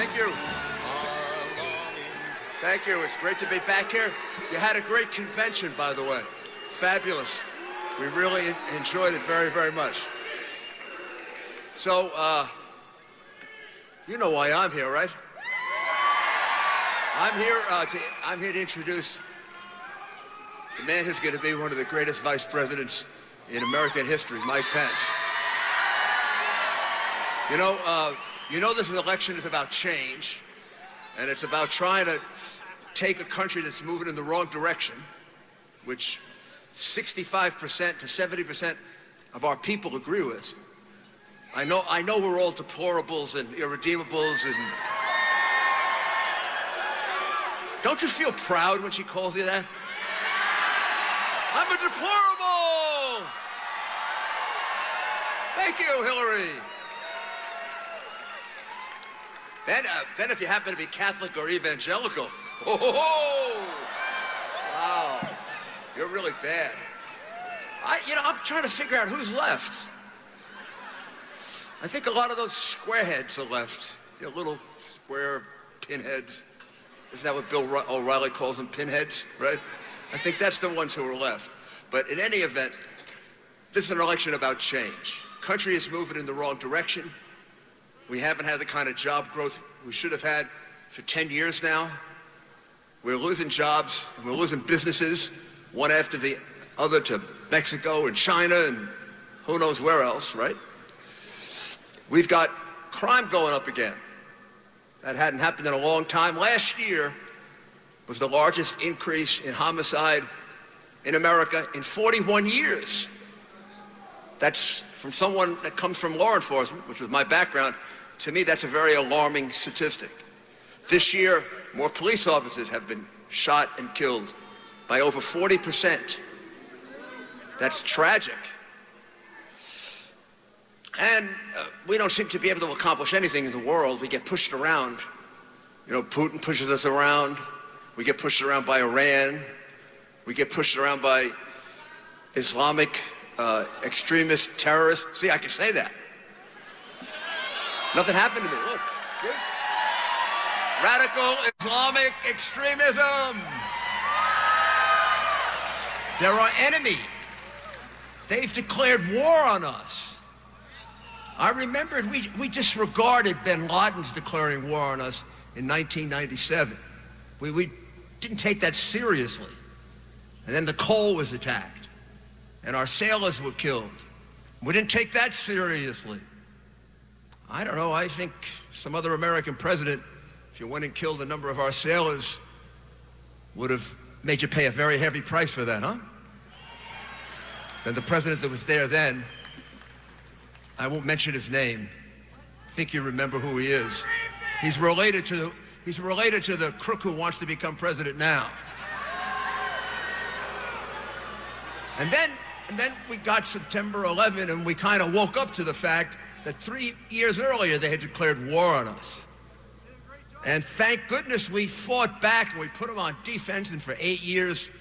Thank you. Thank you. It's great to be back here. You had a great convention, by the way. Fabulous. We really enjoyed it very, very much. So, you know why I'm here, right? I'm here to introduce the man who's going to be one of the greatest vice presidents in American history, Mike Pence. You know this election is about change, and it's about trying to take a country that's moving in the wrong direction, which 65% to 70% of our people agree with. I know we're all deplorables and irredeemables, and don't you feel proud when she calls you that? I'm a deplorable! Thank you, Hillary. Then if you happen to be Catholic or evangelical, wow, you're really bad. I'm trying to figure out who's left. I think a lot of those squareheads are left. Little square pinheads. Isn't that what Bill O'Reilly calls them, pinheads, right? I think that's the ones who are left. But in any event, this is an election about change. The country is moving in the wrong direction. We haven't had the kind of job growth we should have had for 10 years now. We're losing jobs, and we're losing businesses, one after the other, to Mexico and China and who knows where else, right? We've got crime going up again. That hadn't happened in a long time. Last year was the largest increase in homicide in America in 41 years. That's from someone that comes from law enforcement, which was my background. To me, that's a very alarming statistic. This year, more police officers have been shot and killed by over 40%. That's tragic. And we don't seem to be able to accomplish anything in the world. We get pushed around. Putin pushes us around. We get pushed around by Iran. We get pushed around by Islamic extremist terrorists. See, I can say that. Nothing happened to me. Look. See? Radical Islamic extremism. They're our enemy. They've declared war on us. I remembered we disregarded bin Laden's declaring war on us in 1997. We didn't take that seriously. And then the coal was attacked, and our sailors were killed. We didn't take that seriously. I don't know, I think some other American president, if you went and killed a number of our sailors, would have made you pay a very heavy price for that, huh? And the president that was there then, I won't mention his name. I think you remember who he is. He's related to the crook who wants to become president now. And then we got September 11, and we kind of woke up to the fact that 3 years earlier they had declared war on us. And thank goodness we fought back, and we put them on defense, and for 8 years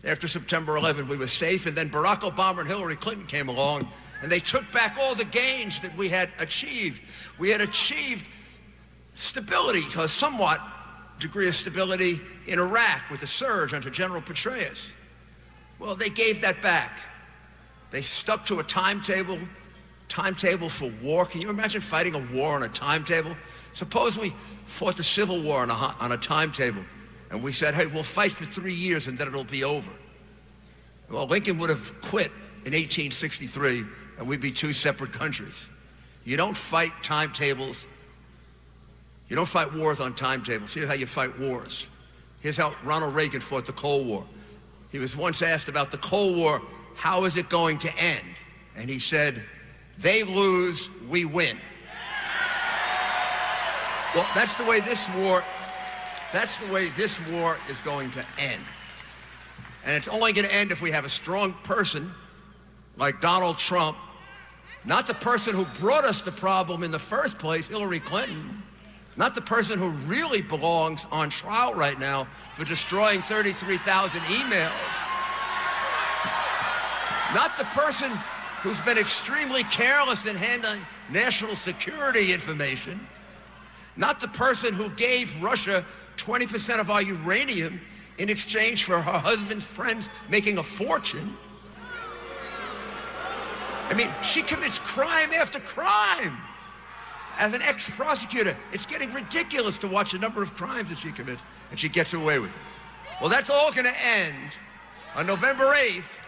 after September 11 we were safe. And then Barack Obama and Hillary Clinton came along, and they took back all the gains that we had achieved. We had achieved stability, a somewhat degree of stability in Iraq with the surge under General Petraeus. Well, they gave that back. They stuck to a timetable for war. Can you imagine fighting a war on a timetable? Suppose we fought the Civil War on a timetable, and we said, hey, we'll fight for 3 years and then it'll be over. Well, Lincoln would have quit in 1863, and we'd be two separate countries. You don't fight timetables. You don't fight wars on timetables. Here's how you fight wars. Here's how Ronald Reagan fought the Cold War. He was once asked about the Cold War, how is it going to end? And he said, they lose, we win. Well, that's the way this war is going to end. And it's only going to end if we have a strong person like Donald Trump, not the person who brought us the problem in the first place, Hillary Clinton, not the person who really belongs on trial right now for destroying 33,000 emails, not the person who's been extremely careless in handling national security information, not the person who gave Russia 20% of our uranium in exchange for her husband's friends making a fortune. I mean, she commits crime after crime. As an ex-prosecutor, it's getting ridiculous to watch the number of crimes that she commits, and she gets away with it. Well, that's all going to end on November 8th.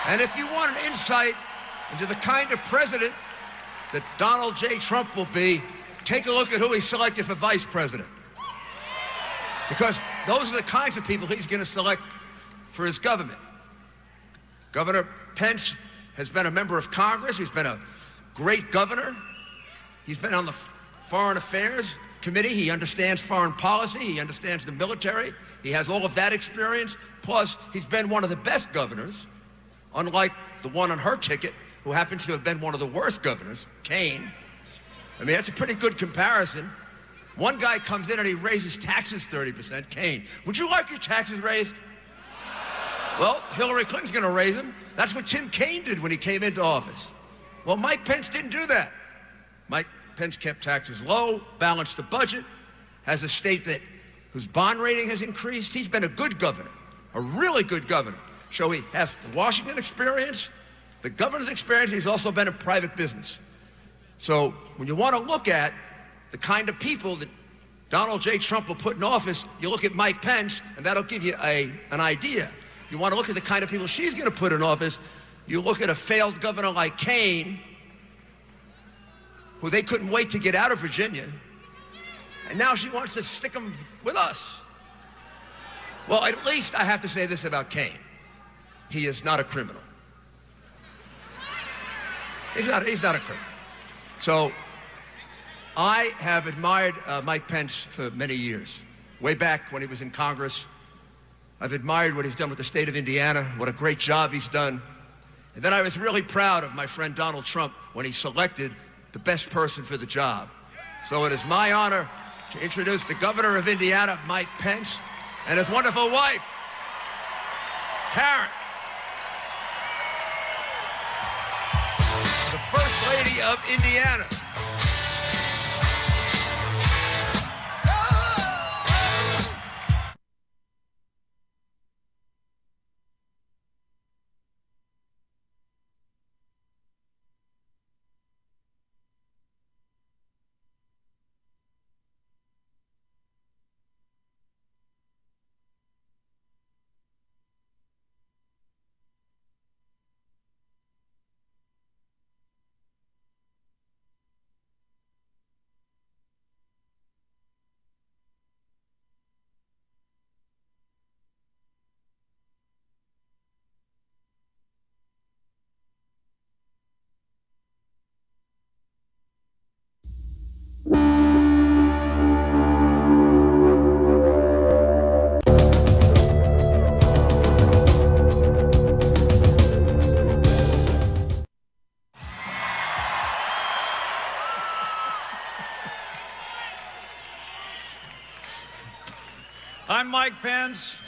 And if you want an insight into the kind of president that Donald J. Trump will be, take a look at who he selected for vice president. Because those are the kinds of people he's going to select for his government. Governor Pence has been a member of Congress. He's been a great governor. He's been on the Foreign Affairs Committee. He understands foreign policy. He understands the military. He has all of that experience. Plus, he's been one of the best governors, unlike the one on her ticket, who happens to have been one of the worst governors, Kaine. I mean, that's a pretty good comparison. One guy comes in and he raises taxes 30%, Kaine. Would you like your taxes raised? Well, Hillary Clinton's going to raise them. That's what Tim Kaine did when he came into office. Well, Mike Pence didn't do that. Mike Pence kept taxes low, balanced the budget, has a state whose bond rating has increased. He's been a good governor, a really good governor. So he has the Washington experience, the governor's experience. He's also been in private business. So when you want to look at the kind of people that Donald J. Trump will put in office, you look at Mike Pence, and that'll give you an idea. You want to look at the kind of people she's going to put in office, you look at a failed governor like Kaine, who they couldn't wait to get out of Virginia, and now she wants to stick him with us. Well, at least I have to say this about Kaine. He is not a criminal. He's not a criminal. So I have admired Mike Pence for many years. Way back when he was in Congress, I've admired what he's done with the state of Indiana, what a great job he's done. And then I was really proud of my friend Donald Trump when he selected the best person for the job. So it is my honor to introduce the governor of Indiana, Mike Pence, and his wonderful wife, Karen, the First Lady of Indiana. I'm Mike Pence,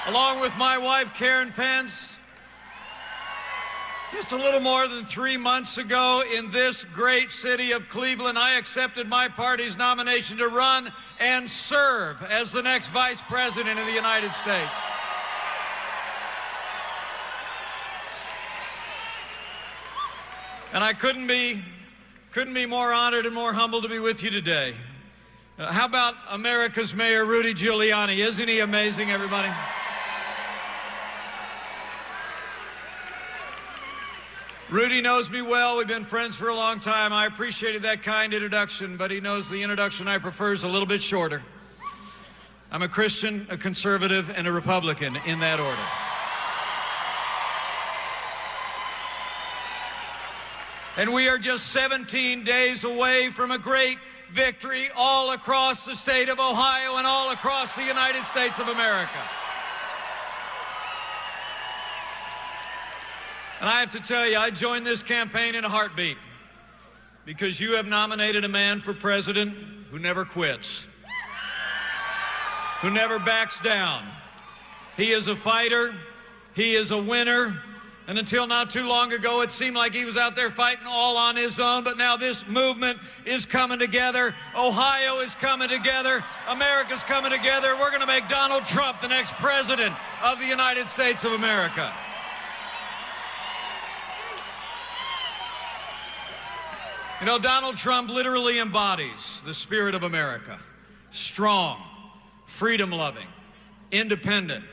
along with my wife, Karen Pence. Just a little more than 3 months ago in this great city of Cleveland, I accepted my party's nomination to run and serve as the next vice president of the United States. And I couldn't be more honored and more humbled to be with you today. How about America's Mayor, Rudy Giuliani? Isn't he amazing, everybody? Rudy knows me well. We've been friends for a long time. I appreciated that kind introduction, but he knows the introduction I prefer is a little bit shorter. I'm a Christian, a conservative, and a Republican in that order. And we are just 17 days away from a great victory all across the state of Ohio and all across the United States of America. And I have to tell you, I joined this campaign in a heartbeat because you have nominated a man for president who never quits, who never backs down. He is a fighter, he is a winner, And until not too long ago, it seemed like he was out there fighting all on his own. But now this movement is coming together. Ohio is coming together. America's coming together. We're going to make Donald Trump the next president of the United States of America. You know, Donald Trump literally embodies the spirit of America. Strong, freedom-loving, independent,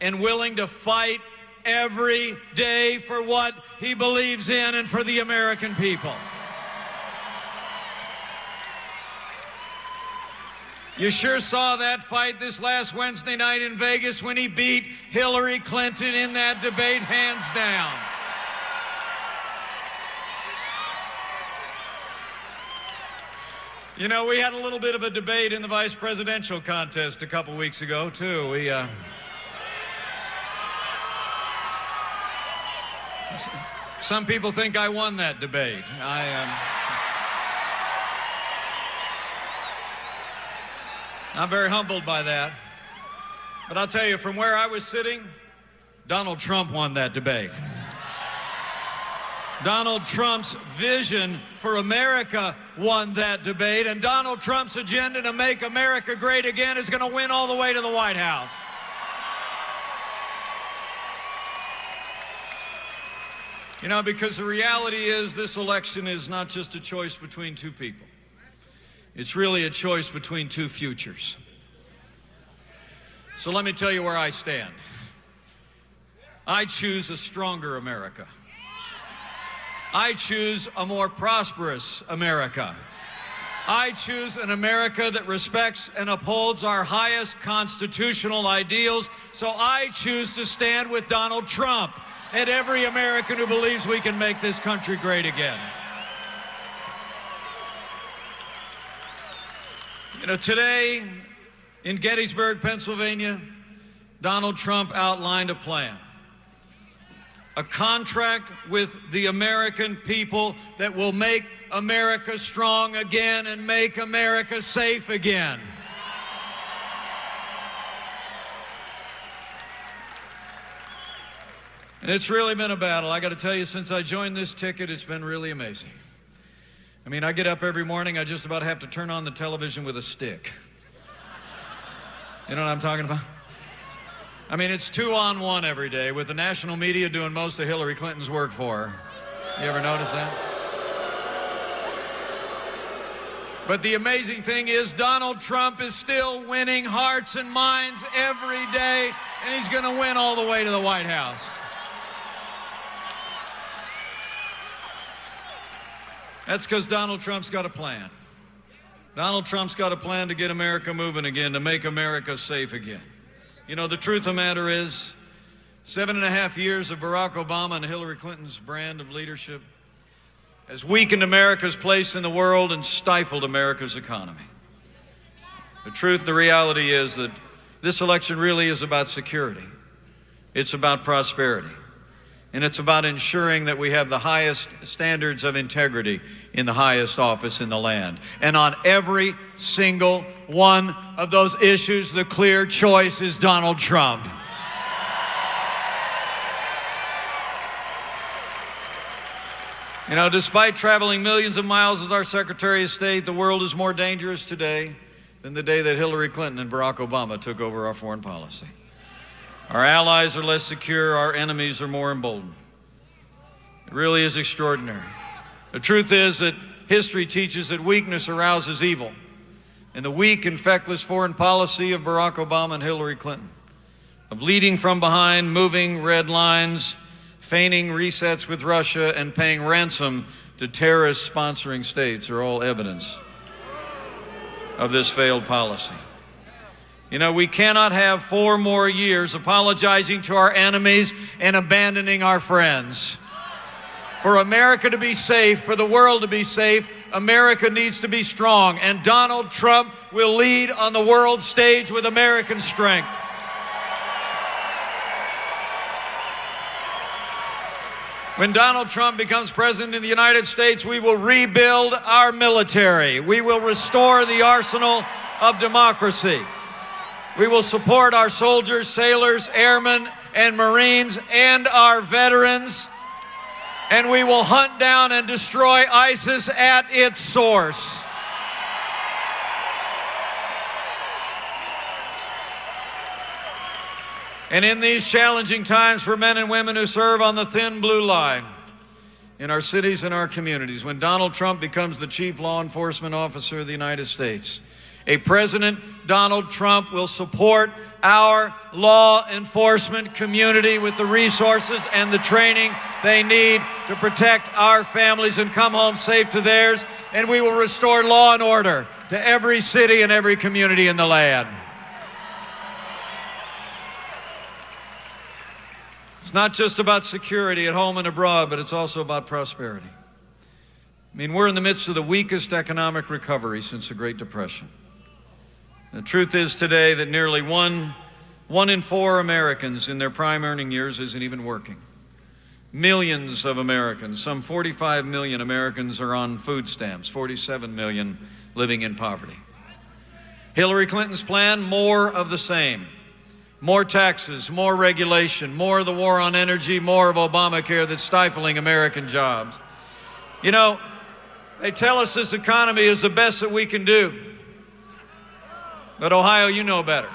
and willing to fight every day for what he believes in and for the American people. You sure saw that fight this last Wednesday night in Vegas when he beat Hillary Clinton in that debate, hands down. You know, we had a little bit of a debate in the vice presidential contest a couple weeks ago, too. Some people think I won that debate. I'm very humbled by that. But I'll tell you, from where I was sitting, Donald Trump won that debate. Donald Trump's vision for America won that debate, and Donald Trump's agenda to make America great again is going to win all the way to the White House. You know, because the reality is this election is not just a choice between two people. It's really a choice between two futures. So let me tell you where I stand. I choose a stronger America. I choose a more prosperous America. I choose an America that respects and upholds our highest constitutional ideals. So I choose to stand with Donald Trump and every American who believes we can make this country great again. You know, today in Gettysburg, Pennsylvania, Donald Trump outlined a plan. A contract with the American people that will make America strong again and make America safe again. And it's really been a battle. I got to tell you, since I joined this ticket, it's been really amazing. I mean, I get up every morning, I just about have to turn on the television with a stick. You know what I'm talking about? I mean, it's 2-on-1 every day with the national media doing most of Hillary Clinton's work for her. You ever notice that? But the amazing thing is Donald Trump is still winning hearts and minds every day, and he's going to win all the way to the White House. That's because Donald Trump's got a plan. Donald Trump's got a plan to get America moving again, to make America safe again. You know, the truth of the matter is, 7.5 years of Barack Obama and Hillary Clinton's brand of leadership has weakened America's place in the world and stifled America's economy. The truth, the reality is that this election really is about security. It's about prosperity. And it's about ensuring that we have the highest standards of integrity in the highest office in the land. And on every single one of those issues, the clear choice is Donald Trump. You know, despite traveling millions of miles as our Secretary of State, the world is more dangerous today than the day that Hillary Clinton and Barack Obama took over our foreign policy. Our allies are less secure, our enemies are more emboldened. It really is extraordinary. The truth is that history teaches that weakness arouses evil. And the weak and feckless foreign policy of Barack Obama and Hillary Clinton, of leading from behind, moving red lines, feigning resets with Russia, and paying ransom to terrorist sponsoring states are all evidence of this failed policy. You know, we cannot have 4 more years apologizing to our enemies and abandoning our friends. For America to be safe, for the world to be safe, America needs to be strong. And Donald Trump will lead on the world stage with American strength. When Donald Trump becomes president of the United States, we will rebuild our military. We will restore the arsenal of democracy. We will support our soldiers, sailors, airmen, and Marines and our veterans, and we will hunt down and destroy ISIS at its source. And in these challenging times for men and women who serve on the thin blue line in our cities and our communities, when Donald Trump becomes the chief law enforcement officer of the United States, a President Donald Trump will support our law enforcement community with the resources and the training they need to protect our families and come home safe to theirs, and we will restore law and order to every city and every community in the land. It's not just about security at home and abroad, but it's also about prosperity. I mean, we're in the midst of the weakest economic recovery since the Great Depression. The truth is today that nearly one in 4 Americans in their prime earning years isn't even working. Millions of Americans, some 45 million Americans are on food stamps, 47 million living in poverty. Hillary Clinton's plan, more of the same. More taxes, more regulation, more of the war on energy, more of Obamacare that's stifling American jobs. You know, they tell us this economy is the best that we can do. But Ohio, you know better.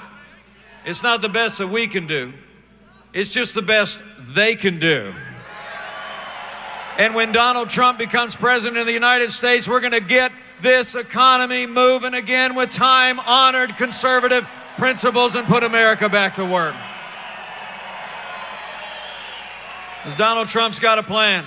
It's not the best that we can do. It's just the best they can do. And when Donald Trump becomes president of the United States, we're going to get this economy moving again with time-honored conservative principles and put America back to work. Because Donald Trump's got a plan.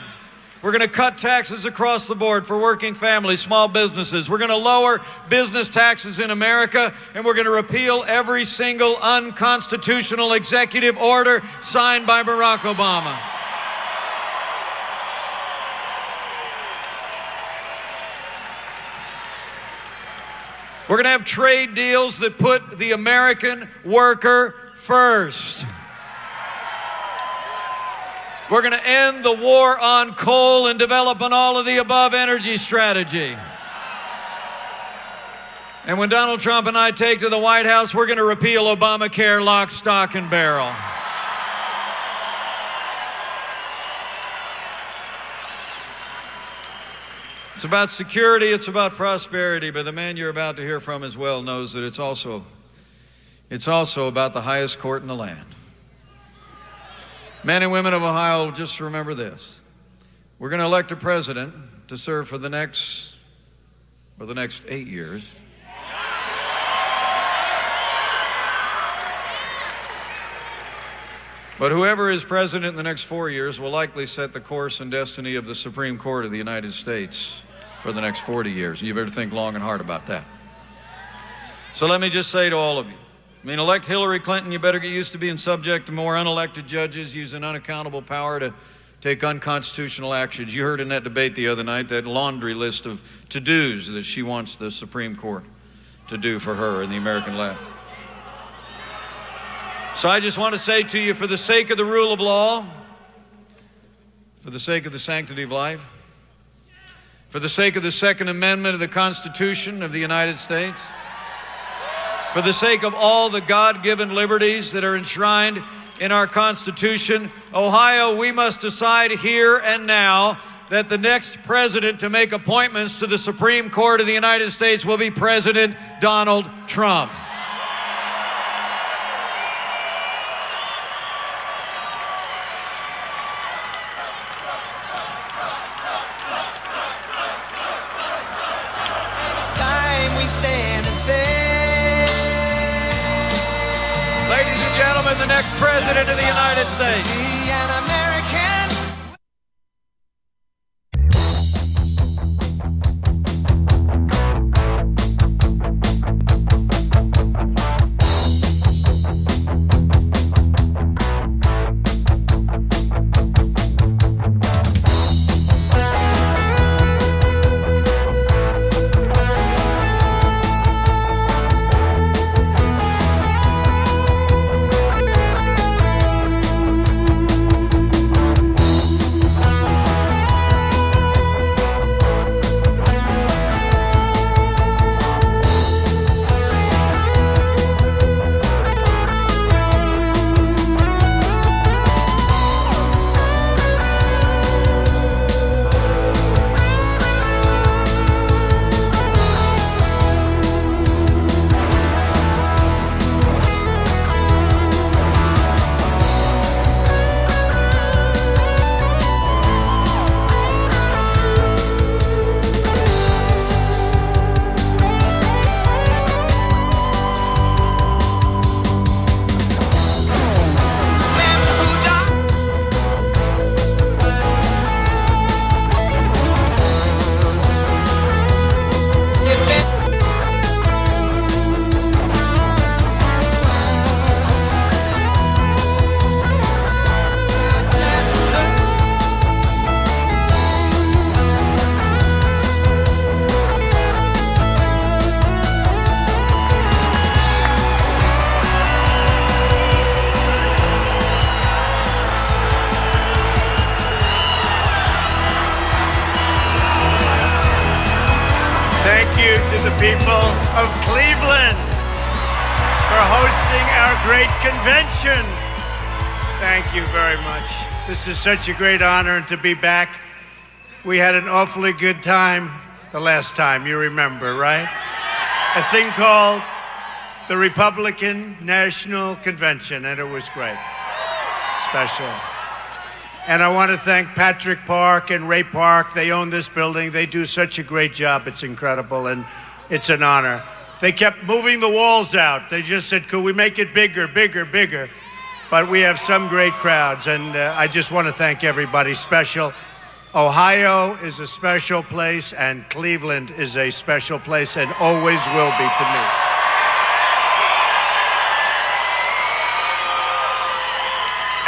We're going to cut taxes across the board for working families, small businesses. We're going to lower business taxes in America, and we're going to repeal every single unconstitutional executive order signed by Barack Obama. We're going to have trade deals that put the American worker first. We're going to end the war on coal and develop an all-of-the-above energy strategy. And when Donald Trump and I take to the White House, we're going to repeal Obamacare lock, stock, and barrel. It's about security, it's about prosperity, but the man you're about to hear from as well knows that it's also about the highest court in the land. Men and women of Ohio, just remember this. We're going to elect a president to serve for the next 8 years. But whoever is president in the next 4 years will likely set the course and destiny of the Supreme Court of the United States for the next 40 years. You better think long and hard about that. So let me just say to all of you, elect Hillary Clinton, you better get used to being subject to more unelected judges using unaccountable power to take unconstitutional actions. You heard in that debate the other night that laundry list of to-dos that she wants the Supreme Court to do for her in the American left. So I just want to say to you, for the sake of the rule of law, for the sake of the sanctity of life, for the sake of the Second Amendment of the Constitution of the United States, for the sake of all the God-given liberties that are enshrined in our Constitution, Ohio, we must decide here and now that the next president to make appointments to the Supreme Court of the United States will be President Donald Trump. Stand and say, ladies and gentlemen, the next president of the United States. be an American. Thank you to the people of Cleveland for hosting our great convention. Thank you very much. This is such a great honor to be back. We had an awfully good time the last time, you remember, right? A thing called the Republican National Convention, and it was great. Special. And I want to thank Patrick Park and Ray Park. They own this building. They do such a great job. It's incredible, and it's an honor. They kept moving the walls out. They just said, could we make it bigger, bigger, bigger? But we have some great crowds, and I just want to thank everybody special. Ohio is a special place, and Cleveland is a special place, and always will be to me.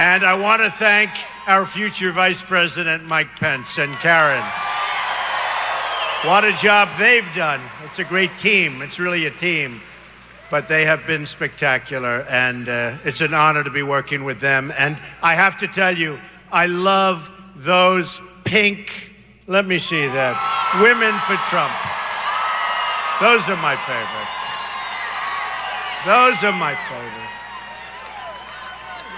And I want to thank our future Vice President, Mike Pence, and Karen. What a job they've done. It's a great team. It's really a team. But they have been spectacular, and it's an honor to be working with them. And I have to tell you, I love those pink, let me see that, Women for Trump. Those are my favorite. Those are my favorite.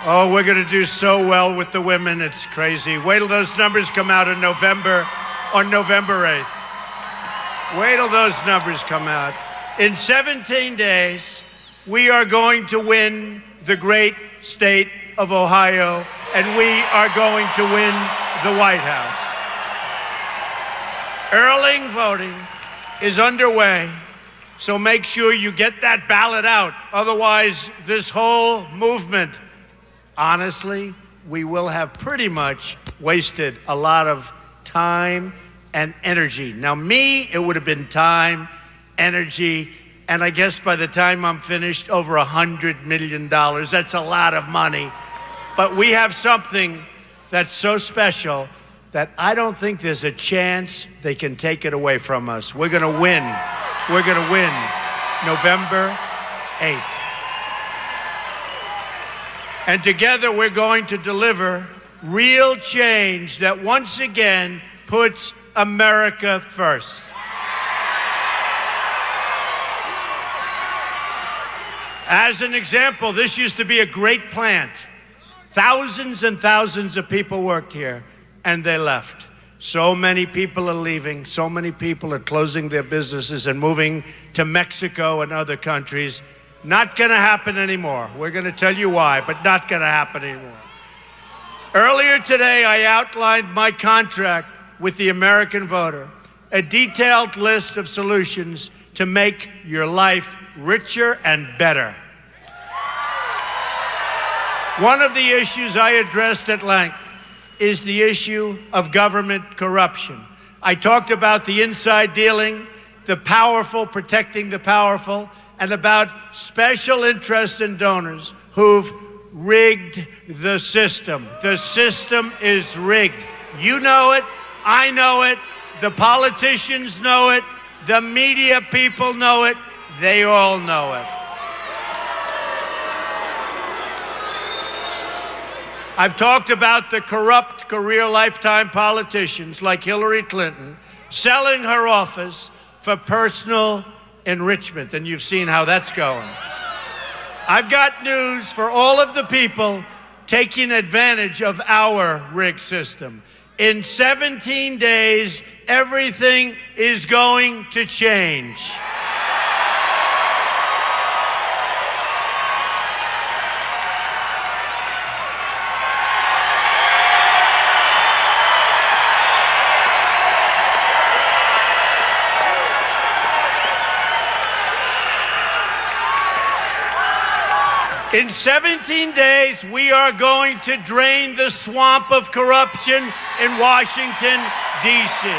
Oh, we're going to do so well with the women. It's crazy. Wait till those numbers come out in November, on November 8th. Wait till those numbers come out. In 17 days, we are going to win the great state of Ohio, and we are going to win the White House. Early voting is underway, so make sure you get that ballot out. Otherwise, this whole movement, honestly, we will have pretty much wasted a lot of time and energy. Now, me, it would have been time, energy, and I guess by the time I'm finished, over $100 million. That's a lot of money. But we have something that's so special that I don't think there's a chance they can take it away from us. We're going to win. We're going to win November 8th. And together we're going to deliver real change that once again puts America first. As an example, this used to be a great plant. Thousands and thousands of people worked here, and they left. So many people are leaving. So many people are closing their businesses and moving to Mexico and other countries. Not going to happen anymore. We're going to tell you why, but not going to happen anymore. Earlier today, I outlined my contract with the American voter, a detailed list of solutions to make your life richer and better. One of the issues I addressed at length is the issue of government corruption. I talked about the inside dealing, the powerful protecting the powerful, and about special interests and donors who've rigged the system. The system is rigged. You know it, I know it, the politicians know it, the media people know it, they all know it. I've talked about the corrupt career lifetime politicians like Hillary Clinton selling her office for personal enrichment, and you've seen how that's going. I've got news for all of the people taking advantage of our rigged system. In 17 days, everything is going to change. In 17 days, we are going to drain the swamp of corruption in Washington, D.C.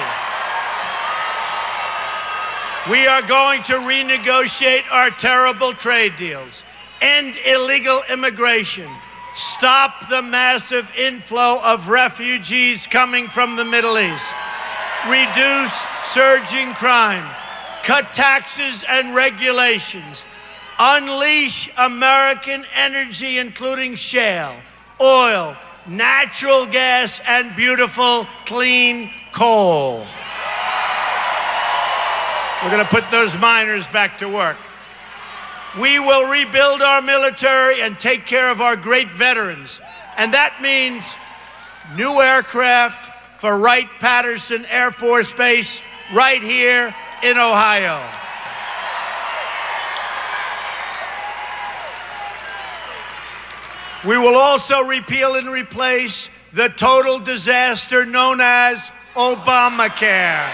We are going to renegotiate our terrible trade deals, end illegal immigration, stop the massive inflow of refugees coming from the Middle East, reduce surging crime, cut taxes and regulations, unleash American energy, including shale, oil, natural gas, and beautiful, clean coal. We're going to put those miners back to work. We will rebuild our military and take care of our great veterans. And that means new aircraft for Wright-Patterson Air Force Base right here in Ohio. We will also repeal and replace the total disaster known as Obamacare.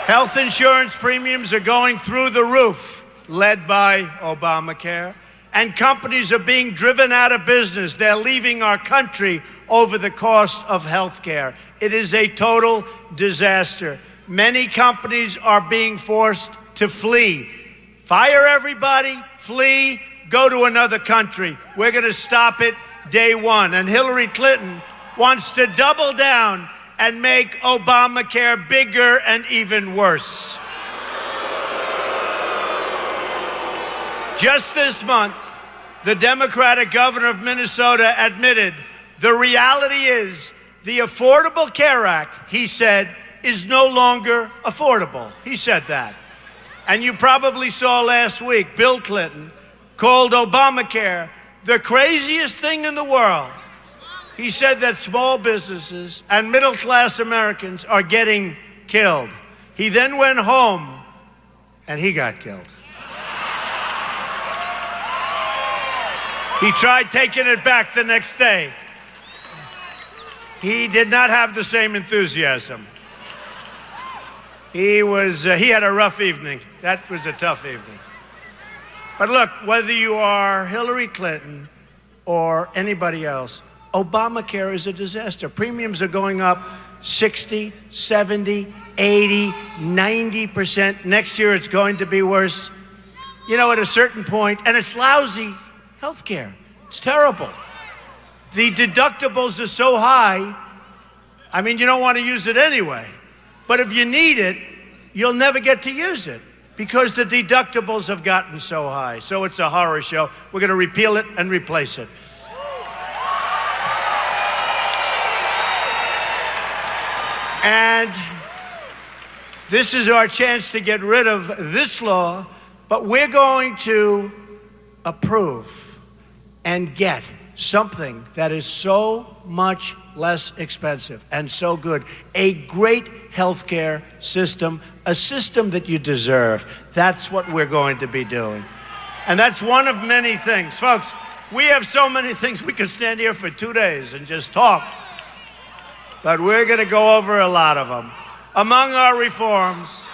Health insurance premiums are going through the roof, led by Obamacare, and companies are being driven out of business. They're leaving our country over the cost of health care. It is a total disaster. Many companies are being forced to flee. Fire everybody, flee, go to another country. We're going to stop it day one. And Hillary Clinton wants to double down and make Obamacare bigger and even worse. Just this month, the Democratic governor of Minnesota admitted the reality is the Affordable Care Act, he said, is no longer affordable. He said that. And you probably saw last week, Bill Clinton called Obamacare the craziest thing in the world. He said that small businesses and middle-class Americans are getting killed. He then went home and he got killed. He tried taking it back the next day. He did not have the same enthusiasm. He had a rough evening. That was a tough evening. But look, whether you are Hillary Clinton or anybody else, Obamacare is a disaster. Premiums are going up 60, 70, 80, 90%. Next year it's going to be worse. You know, at a certain point, and it's lousy health care. It's terrible. The deductibles are so high, I mean, you don't want to use it anyway. But if you need it, you'll never get to use it because the deductibles have gotten so high. So it's a horror show. We're going to repeal it and replace it. And this is our chance to get rid of this law, but we're going to approve and get something that is so much less expensive and so good. A great healthcare system, a system that you deserve. That's what we're going to be doing. And that's one of many things. Folks, we have so many things. We could stand here for 2 days and just talk. But we're going to go over a lot of them. Among our reforms,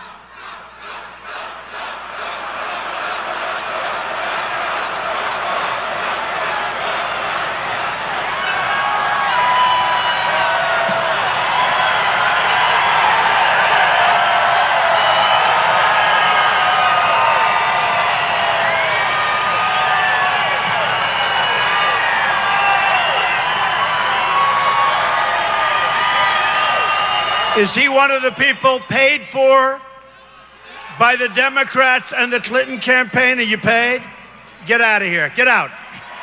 is he one of the people paid for by the Democrats and the Clinton campaign? Are you paid? Get out of here. Get out.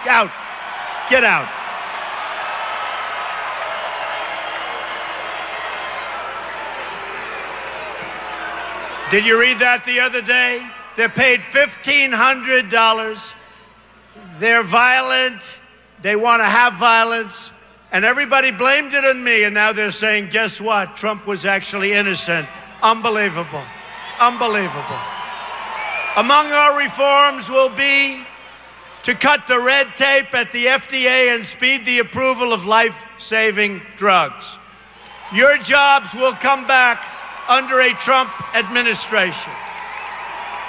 Out. Get out. Did you read that the other day? They're paid $1,500. They're violent. They want to have violence. And everybody blamed it on me, and now they're saying, guess what? Trump was actually innocent. Unbelievable. Unbelievable. Among our reforms will be to cut the red tape at the FDA and speed the approval of life-saving drugs. Your jobs will come back under a Trump administration.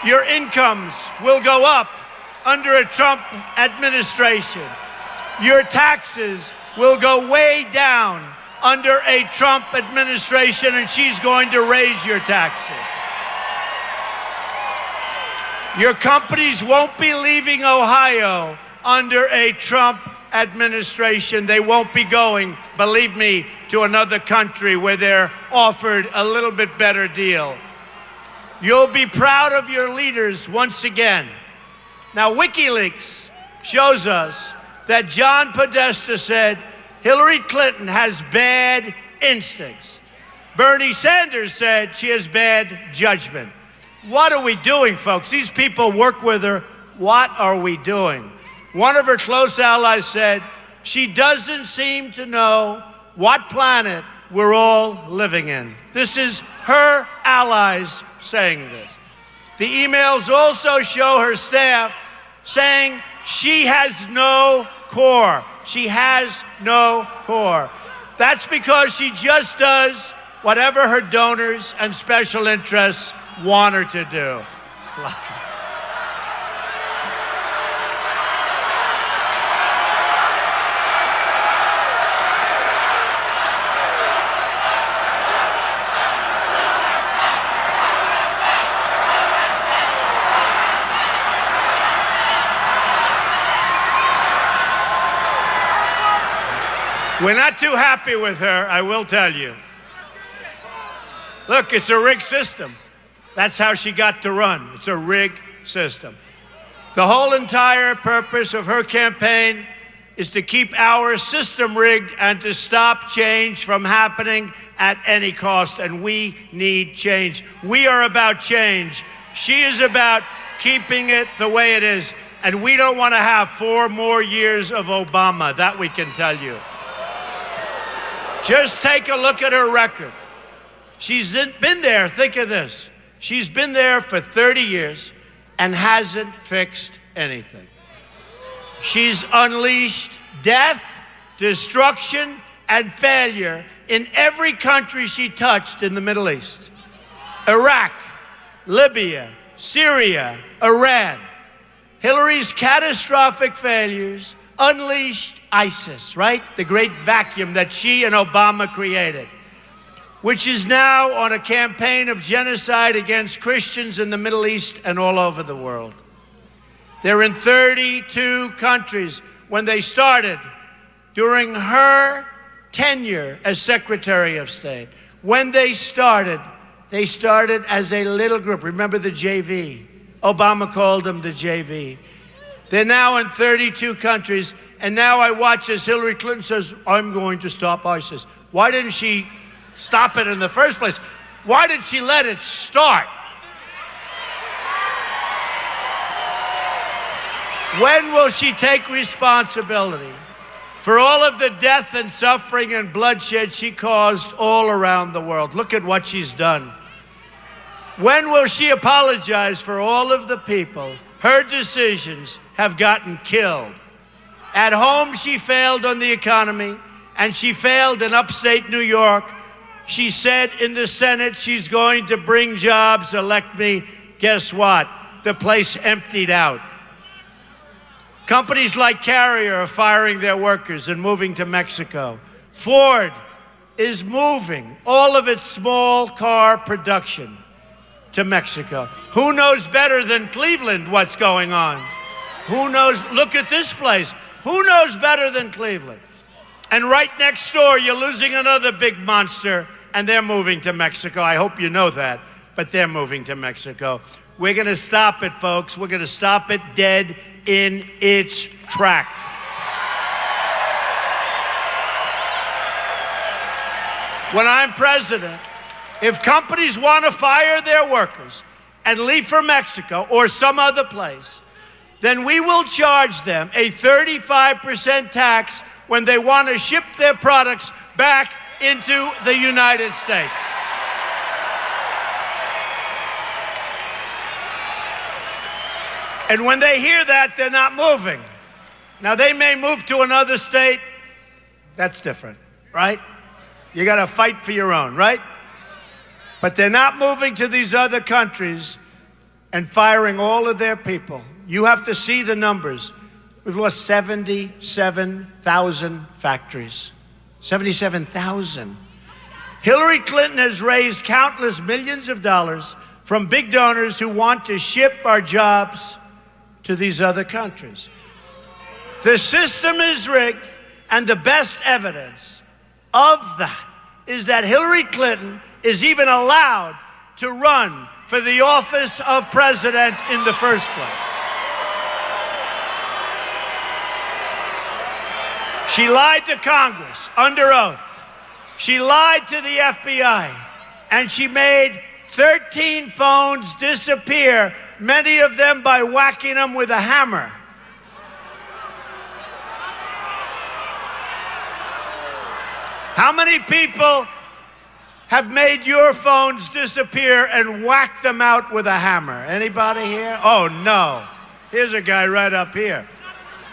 Your incomes will go up under a Trump administration. Your taxes will go way down under a Trump administration, and she's going to raise your taxes. Your companies won't be leaving Ohio under a Trump administration. They won't be going, believe me, to another country where they're offered a little bit better deal. You'll be proud of your leaders once again. Now, WikiLeaks shows us that John Podesta said Hillary Clinton has bad instincts. Bernie Sanders said she has bad judgment. What are we doing, folks? These people work with her. What are we doing? One of her close allies said, she doesn't seem to know what planet we're all living in. This is her allies saying this. The emails also show her staff saying she has no core. She has no core. That's because she just does whatever her donors and special interests want her to do. We're not too happy with her, I will tell you. Look, it's a rigged system. That's how she got to run. It's a rigged system. The whole entire purpose of her campaign is to keep our system rigged and to stop change from happening at any cost. And we need change. We are about change. She is about keeping it the way it is. And we don't want to have 4 more years of Obama. That we can tell you. Just take a look at her record. She's been there, think of this. She's been there for 30 years and hasn't fixed anything. She's unleashed death, destruction, and failure in every country she touched in the Middle East. Iraq, Libya, Syria, Iran. Hillary's catastrophic failures unleashed ISIS, right? The great vacuum that she and Obama created, which is now on a campaign of genocide against Christians in the Middle East and all over the world. They're in 32 countries. When they started, during her tenure as Secretary of State, when they started as a little group. Remember the JV? Obama called them the JV. They're now in 32 countries, and now I watch as Hillary Clinton says, I'm going to stop ISIS. Why didn't she stop it in the first place? Why did she let it start? When will she take responsibility for all of the death and suffering and bloodshed she caused all around the world? Look at what she's done. When will she apologize for all of the people her decisions have gotten killed? At home, she failed on the economy, and she failed in upstate New York. She said in the Senate she's going to bring jobs, elect me. Guess what? The place emptied out. Companies like Carrier are firing their workers and moving to Mexico. Ford is moving all of its small car production to Mexico. Who knows better than Cleveland what's going on? Who knows? Look at this place. Who knows better than Cleveland? And right next door, you're losing another big monster, and they're moving to Mexico. I hope you know that, but they're moving to Mexico. We're going to stop it, folks. We're going to stop it dead in its tracks. When I'm president, if companies want to fire their workers and leave for Mexico or some other place, then we will charge them a 35% tax when they want to ship their products back into the United States. And when they hear that, they're not moving. Now, they may move to another state. That's different, right? You got to fight for your own, right? But they're not moving to these other countries and firing all of their people. You have to see the numbers. We've lost 77,000 factories. 77,000. Hillary Clinton has raised countless millions of dollars from big donors who want to ship our jobs to these other countries. The system is rigged, and the best evidence of that is that Hillary Clinton is even allowed to run for the office of president in the first place. She lied to Congress under oath. She lied to the FBI. and she made 13 phones disappear, many of them by whacking them with a hammer. How many people have made your phones disappear and whacked them out with a hammer? Anybody here? Oh, no. Here's a guy right up here.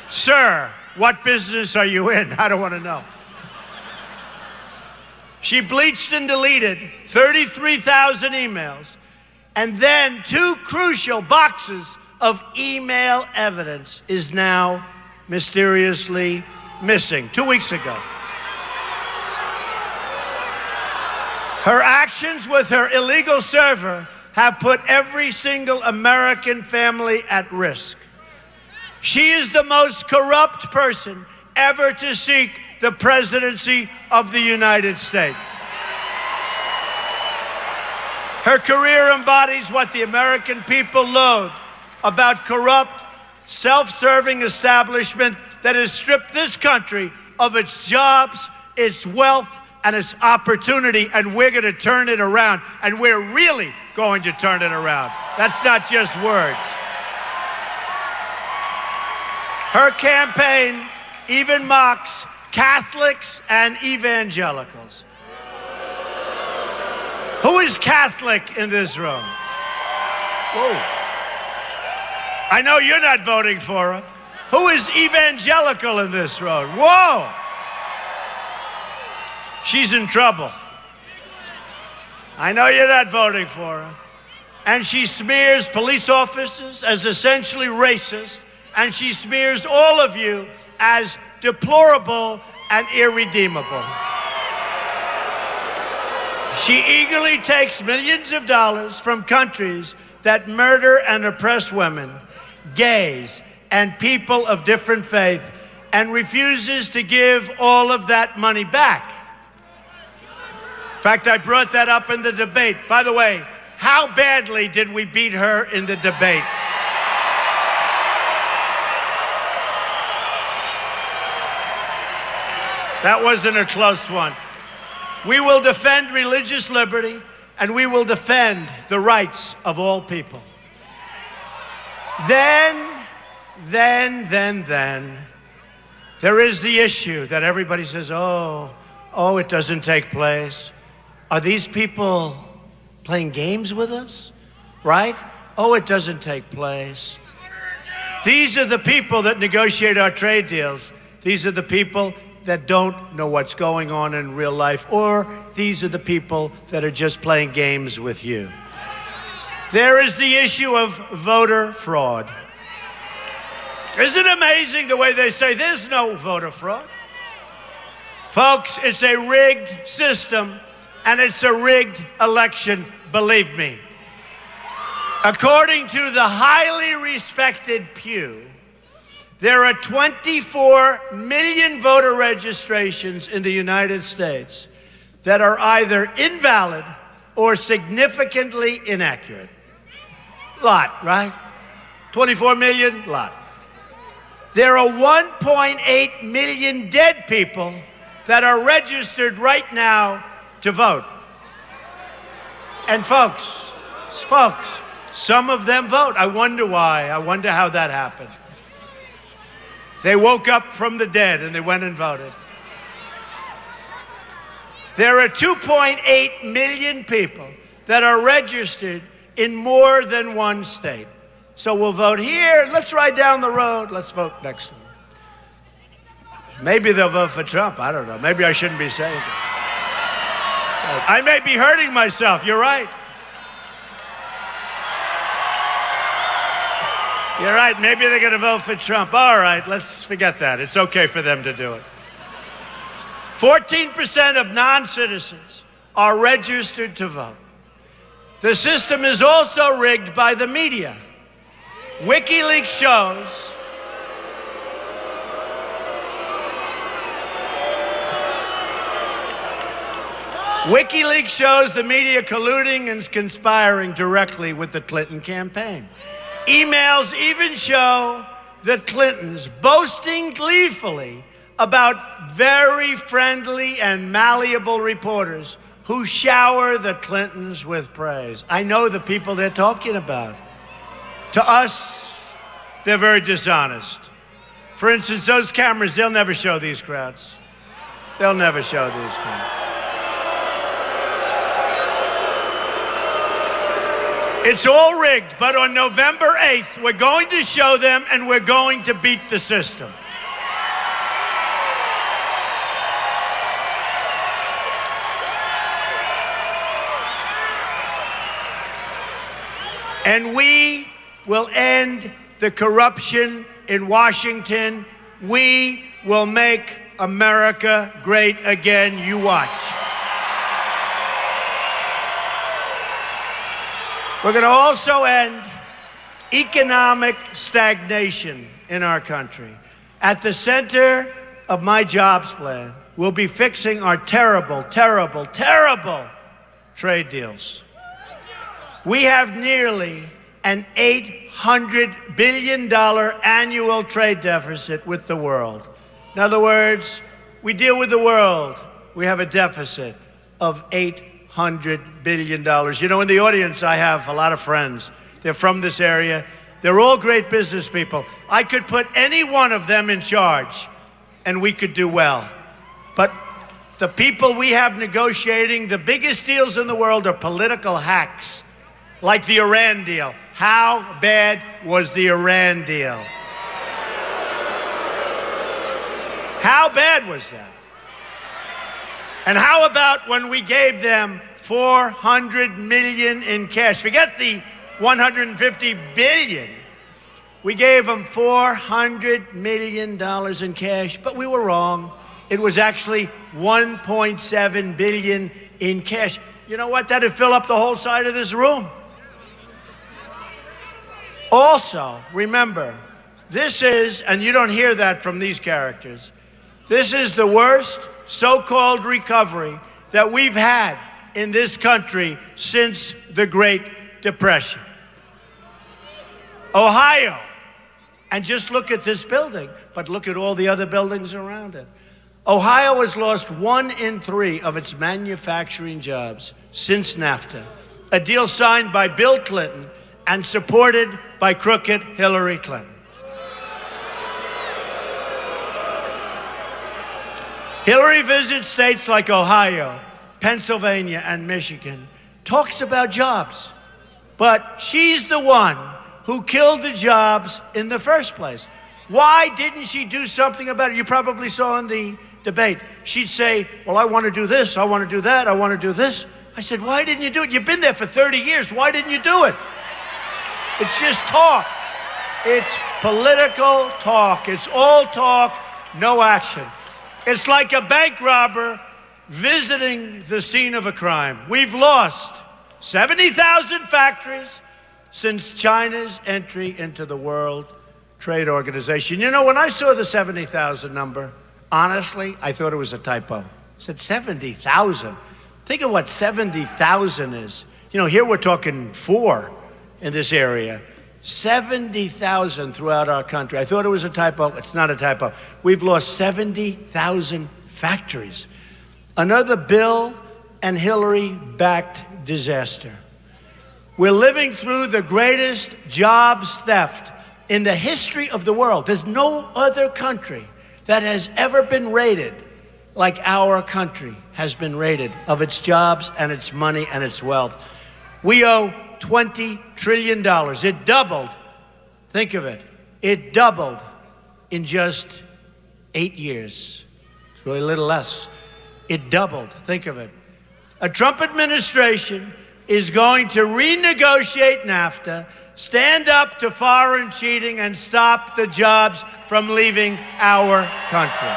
Sir, what business are you in? I don't want to know. She bleached and deleted 33,000 emails, and then 2 crucial boxes of email evidence is now mysteriously missing 2 weeks ago. Her actions with her illegal server have put every single American family at risk. She is the most corrupt person ever to seek the presidency of the United States. Her career embodies what the American people loathe about corrupt, self-serving establishment that has stripped this country of its jobs, its wealth, and its opportunity, and we're going to turn it around, and we're really going to turn it around. That's not just words. Her campaign even mocks Catholics and evangelicals. Who is Catholic in this room? Whoa. I know you're not voting for her. Who is evangelical in this room? Whoa. She's in trouble. I know you're not voting for her. And she smears police officers as essentially racist, and she smears all of you as deplorable and irredeemable. She eagerly takes millions of dollars from countries that murder and oppress women, gays, and people of different faith, and refuses to give all of that money back. In fact, I brought that up in the debate. By the way, how badly did we beat her in the debate? That wasn't a close one. We will defend religious liberty, and we will defend the rights of all people. Then, there is the issue that everybody says, oh, it doesn't take place. Are these people playing games with us? Right? Oh, it doesn't take place. These are the people that negotiate our trade deals. These are the people that don't know what's going on in real life, or these are the people that are just playing games with you. There is the issue of voter fraud. Isn't it amazing the way they say there's no voter fraud? Folks, it's a rigged system, and it's a rigged election, believe me. According to the highly respected Pew, there are 24 million voter registrations in the United States that are either invalid or significantly inaccurate. Lot, right? 24 million, lot. There are 1.8 million dead people that are registered right now to vote. And folks, some of them vote. I wonder why. I wonder how that happened. They woke up from the dead and they went and voted. There are 2.8 million people that are registered in more than one state. So we'll vote here, let's ride down the road, let's vote next one. Maybe they'll vote for Trump, I don't know. Maybe I shouldn't be saying this. I may be hurting myself, you're right. You're right, maybe they're gonna vote for Trump. All right, let's forget that. It's okay for them to do it. 14% of non-citizens are registered to vote. The system is also rigged by the media. WikiLeaks shows the media colluding and conspiring directly with the Clinton campaign. Emails even show the Clintons boasting gleefully about very friendly and malleable reporters who shower the Clintons with praise. I know the people they're talking about. To us, they're very dishonest. For instance, those cameras, they'll never show these crowds. They'll never show these crowds. It's all rigged, but on November 8th, we're going to show them and we're going to beat the system. And we will end the corruption in Washington. We will make America great again. You watch. We're going to also end economic stagnation in our country. At the center of my jobs plan, we'll be fixing our terrible, terrible, terrible trade deals. We have nearly an $800 billion annual trade deficit with the world. In other words, we deal with the world. We have a deficit of $800 billion. You know, in the audience, I have a lot of friends. They're from this area. They're all great business people. I could put any one of them in charge, and we could do well. But the people we have negotiating the biggest deals in the world are political hacks, like the Iran deal. How bad was the Iran deal? How bad was that? And how about when we gave them $400 million in cash? Forget the $150 billion. We gave them $400 million in cash, but we were wrong. It was actually $1.7 billion in cash. You know what? That'd fill up the whole side of this room. Also, remember, this is, and you don't hear that from these characters, this is the worst so-called recovery that we've had in this country since the Great Depression. Ohio, and just look at this building, but look at all the other buildings around it. Ohio has lost 1 in 3 of its manufacturing jobs since NAFTA, a deal signed by Bill Clinton and supported by crooked Hillary Clinton. Hillary visits states like Ohio, Pennsylvania, and Michigan, talks about jobs, but she's the one who killed the jobs in the first place. Why didn't she do something about it? You probably saw in the debate. She'd say, well, I want to do this, I want to do that, I want to do this. I said, why didn't you do it? You've been there for 30 years. Why didn't you do it? It's just talk. It's political talk. It's all talk, no action. It's like a bank robber visiting the scene of a crime. We've lost 70,000 factories since China's entry into the World Trade Organization. You know, when I saw the 70,000 number, honestly, I thought it was a typo. I said 70,000. Think of what 70,000 is. You know, here we're talking 4 in this area. 70,000 throughout our country. I thought it was a typo. It's not a typo. We've lost 70,000 factories. Another Bill and Hillary-backed disaster. We're living through the greatest jobs theft in the history of the world. There's no other country that has ever been rated like our country has been rated of its jobs and its money and its wealth. We owe $20 trillion. It doubled. Think of it. It doubled in just 8 years. It's really a little less. It doubled. Think of it. A Trump administration is going to renegotiate NAFTA, stand up to foreign cheating, and stop the jobs from leaving our country.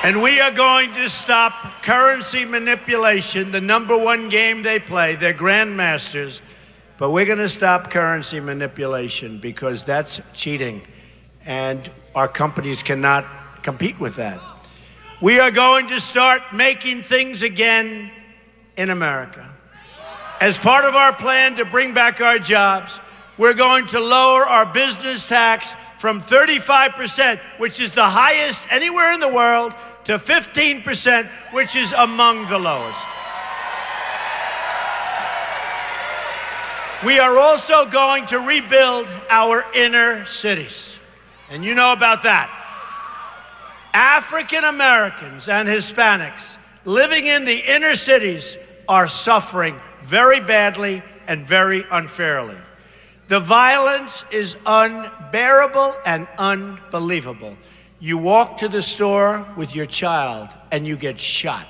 And we are going to stop currency manipulation, the #1 game they play. They're grandmasters, but we're going to stop currency manipulation because that's cheating, and our companies cannot compete with that. We are going to start making things again in America. As part of our plan to bring back our jobs, We're going to lower our business tax from 35%, which is the highest anywhere in the world, to 15%, which is among the lowest. We are also going to rebuild our inner cities. And you know about that. African Americans and Hispanics living in the inner cities are suffering very badly and very unfairly. The violence is unbearable and unbelievable. You walk to the store with your child and you get shot.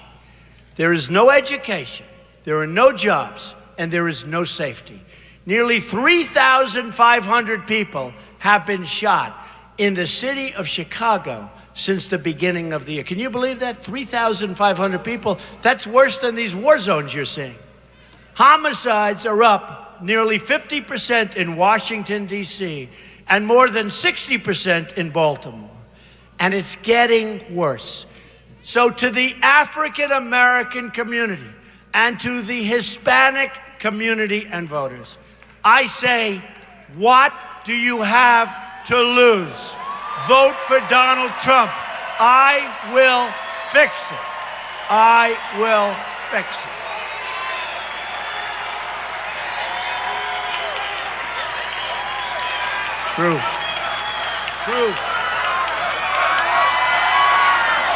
There is no education, there are no jobs, and there is no safety. Nearly 3,500 people have been shot in the city of Chicago since the beginning of the year. Can you believe that? 3,500 people. That's worse than these war zones you're seeing. Homicides are up nearly 50% in Washington, D.C., and more than 60% in Baltimore. And it's getting worse. So to the African American community and to the Hispanic community and voters, I say, what do you have to lose? Vote for Donald Trump. I will fix it. I will fix it. True. True.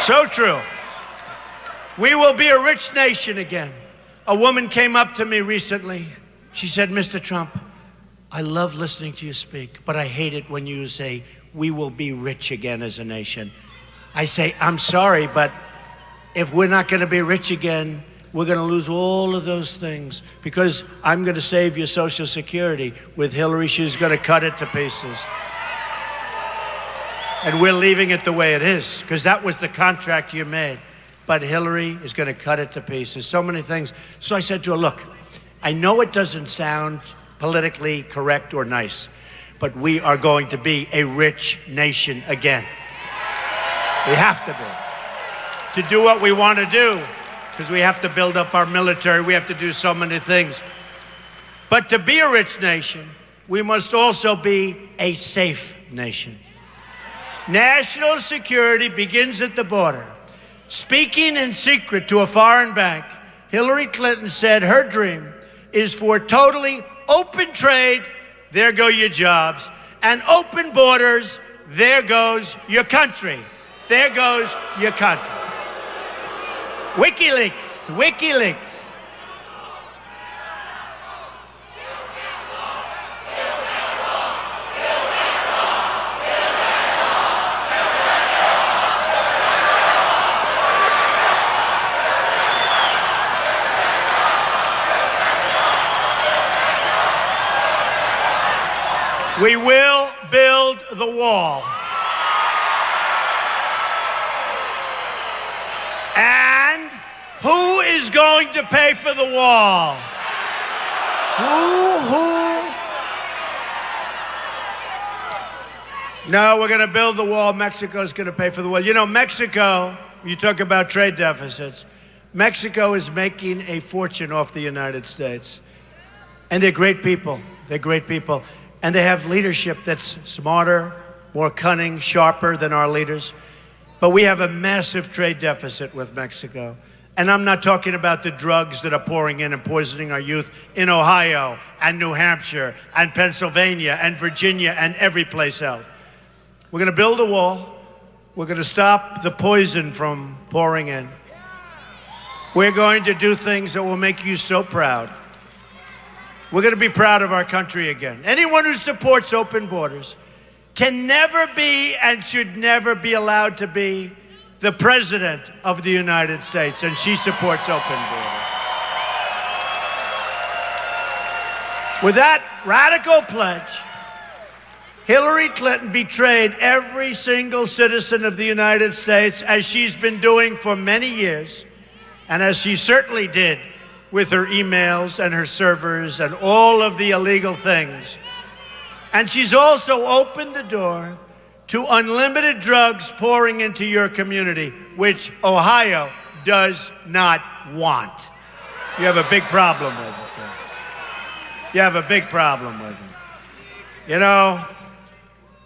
So true. We will be a rich nation again. A woman came up to me recently. She said, Mr. Trump, I love listening to you speak, but I hate it when you say, we will be rich again as a nation. I say, I'm sorry, but if we're not going to be rich again, we're going to lose all of those things, because I'm going to save your Social Security. With Hillary, she's going to cut it to pieces. And we're leaving it the way it is, because that was the contract you made. But Hillary is going to cut it to pieces. So many things. So I said to her, look, I know it doesn't sound politically correct or nice, but we are going to be a rich nation again. We have to be. To do what we want to do, because we have to build up our military, we have to do so many things. But to be a rich nation, we must also be a safe nation. National security begins at the border. Speaking in secret to a foreign bank, Hillary Clinton said her dream is for totally open trade, there go your jobs, and open borders, there goes your country. There goes your country. WikiLeaks, WikiLeaks. We will build the wall. And who is going to pay for the wall? Who? No, we're going to build the wall. Mexico's going to pay for the wall. You know, Mexico, you talk about trade deficits. Mexico is making a fortune off the United States. And they're great people. They're great people. And they have leadership that's smarter, more cunning, sharper than our leaders. But we have a massive trade deficit with Mexico. And I'm not talking about the drugs that are pouring in and poisoning our youth in Ohio and New Hampshire and Pennsylvania and Virginia and every place else. We're going to build a wall. We're going to stop the poison from pouring in. We're going to do things that will make you so proud. We're going to be proud of our country again. Anyone who supports open borders can never be and should never be allowed to be the president of the United States, and she supports open borders. With that radical pledge, Hillary Clinton betrayed every single citizen of the United States, as she's been doing for many years, and as she certainly did with her emails and her servers and all of the illegal things. And she's also opened the door to unlimited drugs pouring into your community, which Ohio does not want. You have a big problem with it. You have a big problem with it. You know,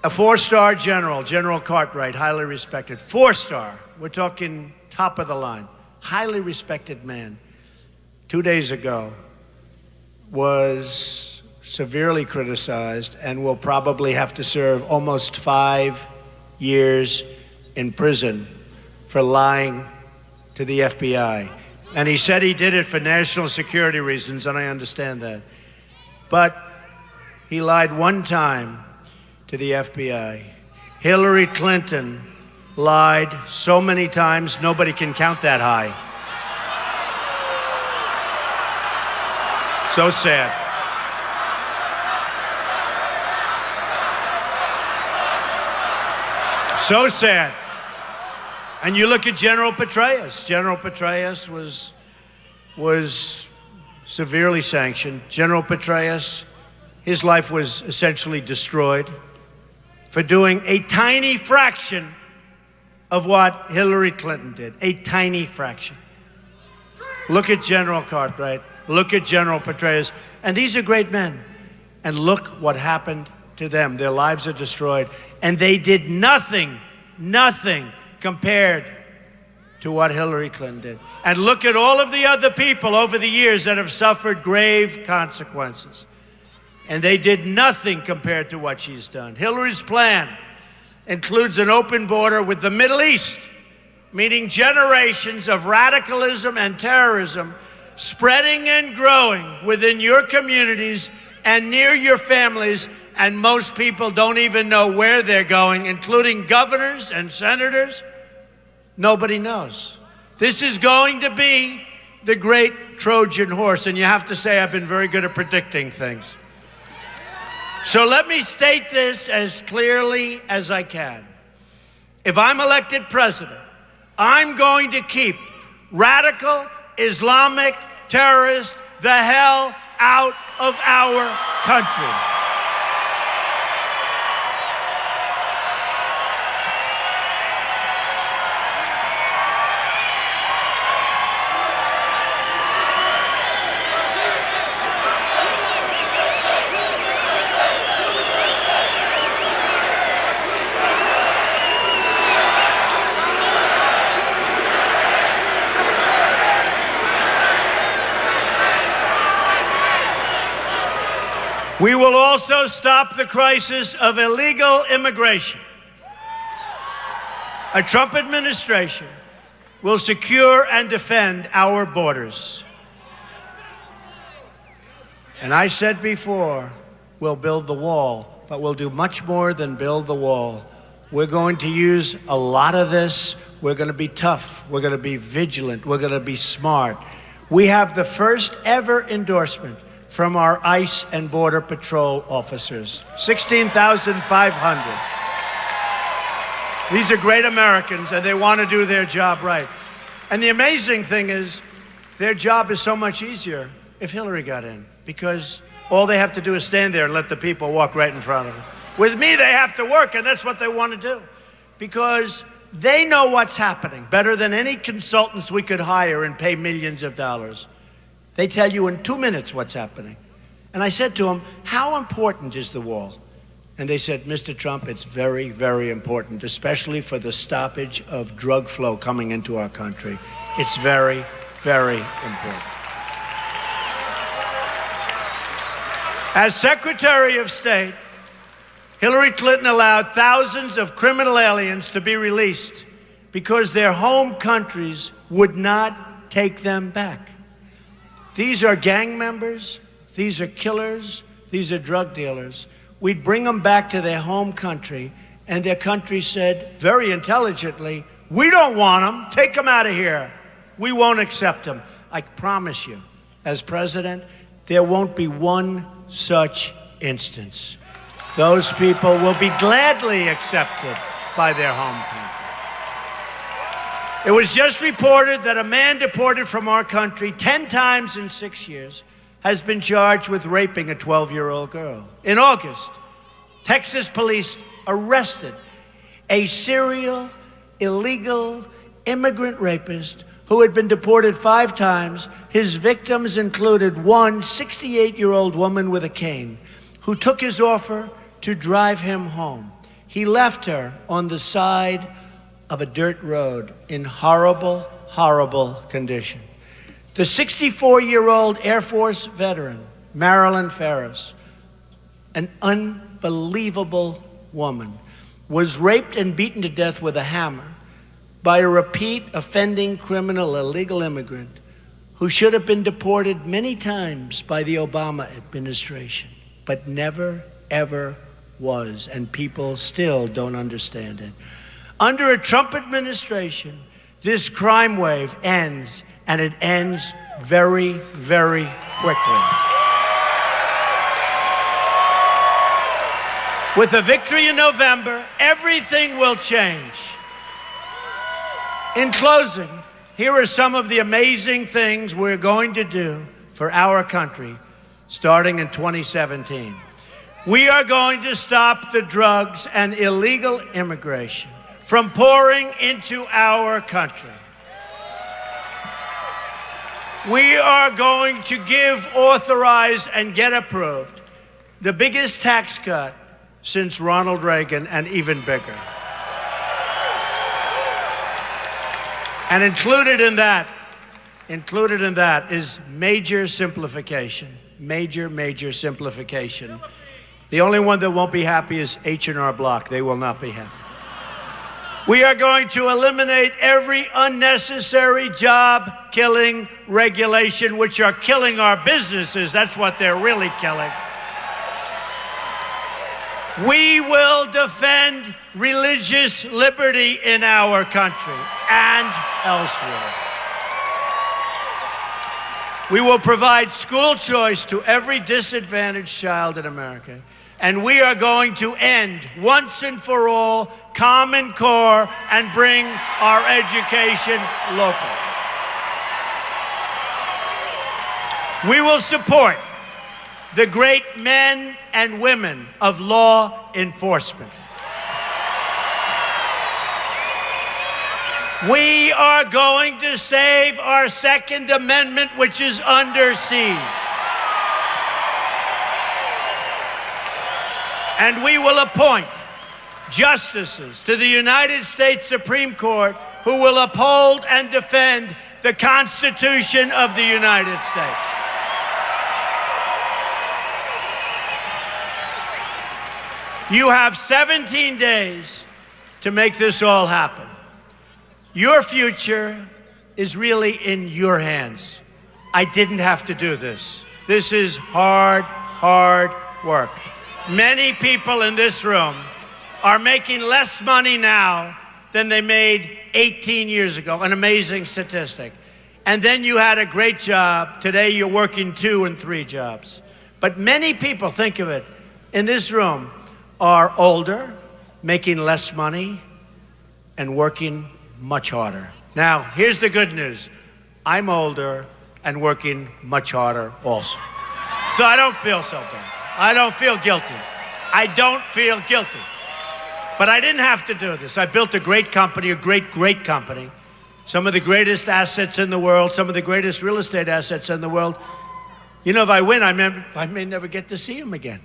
a 4-star general, General Cartwright, highly respected. 4-star. We're talking top of the line. Highly respected man. 2 days ago was severely criticized and will probably have to serve almost 5 years in prison for lying to the FBI. And he said he did it for national security reasons, and I understand that. But he lied one time to the FBI. Hillary Clinton lied so many times, nobody can count that high. So sad. So sad. And you look at General Petraeus. General Petraeus was severely sanctioned. General Petraeus, his life was essentially destroyed for doing a tiny fraction of what Hillary Clinton did. A tiny fraction. Look at General Cartwright. Look at General Petraeus. And these are great men. And look what happened to them. Their lives are destroyed. And they did nothing compared to what Hillary Clinton did. And look at all of the other people over the years that have suffered grave consequences. And they did nothing compared to what she's done. Hillary's plan includes an open border with the Middle East, meaning generations of radicalism and terrorism spreading and growing within your communities and near your families, and most people don't even know where they're going, including governors and senators. Nobody knows. This is going to be the great Trojan horse, and you have to say I've been very good at predicting things. So let me state this as clearly as I can. If I'm elected president, I'm going to keep radical Islamic terrorists the hell out of our country. We will also stop the crisis of illegal immigration. A Trump administration will secure and defend our borders. And I said before, we'll build the wall, but we'll do much more than build the wall. We're going to use a lot of this. We're going to be tough. We're going to be vigilant. We're going to be smart. We have the first ever endorsement from our ICE and Border Patrol officers, 16,500. These are great Americans, and they want to do their job right. And the amazing thing is, their job is so much easier if Hillary got in, because all they have to do is stand there and let the people walk right in front of them. With me, they have to work, and that's what they want to do, because they know what's happening better than any consultants we could hire and pay millions of dollars. They tell you in 2 minutes what's happening. And I said to them, how important is the wall? And they said, Mr. Trump, it's very, very important, especially for the stoppage of drug flow coming into our country. It's very, very important. As Secretary of State, Hillary Clinton allowed thousands of criminal aliens to be released because their home countries would not take them back. These are gang members, these are killers, these are drug dealers. We'd bring them back to their home country, and their country said, very intelligently, we don't want them, take them out of here. We won't accept them. I promise you, as president, there won't be one such instance. Those people will be gladly accepted by their home country. It was just reported that a man deported from our country 10 times in 6 years has been charged with raping a 12-year-old girl. In August, Texas police arrested a serial, illegal immigrant rapist who had been deported 5 times. His victims included one 68-year-old woman with a cane who took his offer to drive him home. He left her on the side of a dirt road in horrible, horrible condition. The 64-year-old Air Force veteran, Marilyn Ferris, an unbelievable woman, was raped and beaten to death with a hammer by a repeat offending criminal illegal immigrant who should have been deported many times by the Obama administration, but never, ever was, and people still don't understand it. Under a Trump administration, this crime wave ends, and it ends very, very quickly. With a victory in November, everything will change. In closing, here are some of the amazing things we're going to do for our country starting in 2017. We are going to stop the drugs and illegal immigration from pouring into our country. We are going to give, authorize, and get approved the biggest tax cut since Ronald Reagan, and even bigger. And included in that is major simplification. Major simplification. The only one that won't be happy is H&R Block. They will not be happy. We are going to eliminate every unnecessary job-killing regulation, which are killing our businesses. That's what they're really killing. We will defend religious liberty in our country and elsewhere. We will provide school choice to every disadvantaged child in America. And we are going to end, once and for all, Common Core and bring our education local. We will support the great men and women of law enforcement. We are going to save our Second Amendment, which is under siege. And we will appoint justices to the United States Supreme Court who will uphold and defend the Constitution of the United States. You have 17 days to make this all happen. Your future is really in your hands. I didn't have to do this. This is hard work. Many people in this room are making less money now than they made 18 years ago, an amazing statistic. And then you had a great job. Today you're working 2 and 3 jobs. But many people, think of it, in this room are older, making less money, and working much harder. Now, here's the good news. I'm older and working much harder also. So I don't feel so bad. I don't feel guilty. I don't feel guilty. But I didn't have to do this. I built a great company, a great company. Some of the greatest assets in the world, some of the greatest real estate assets in the world. You know, if I win, I may never get to see them again.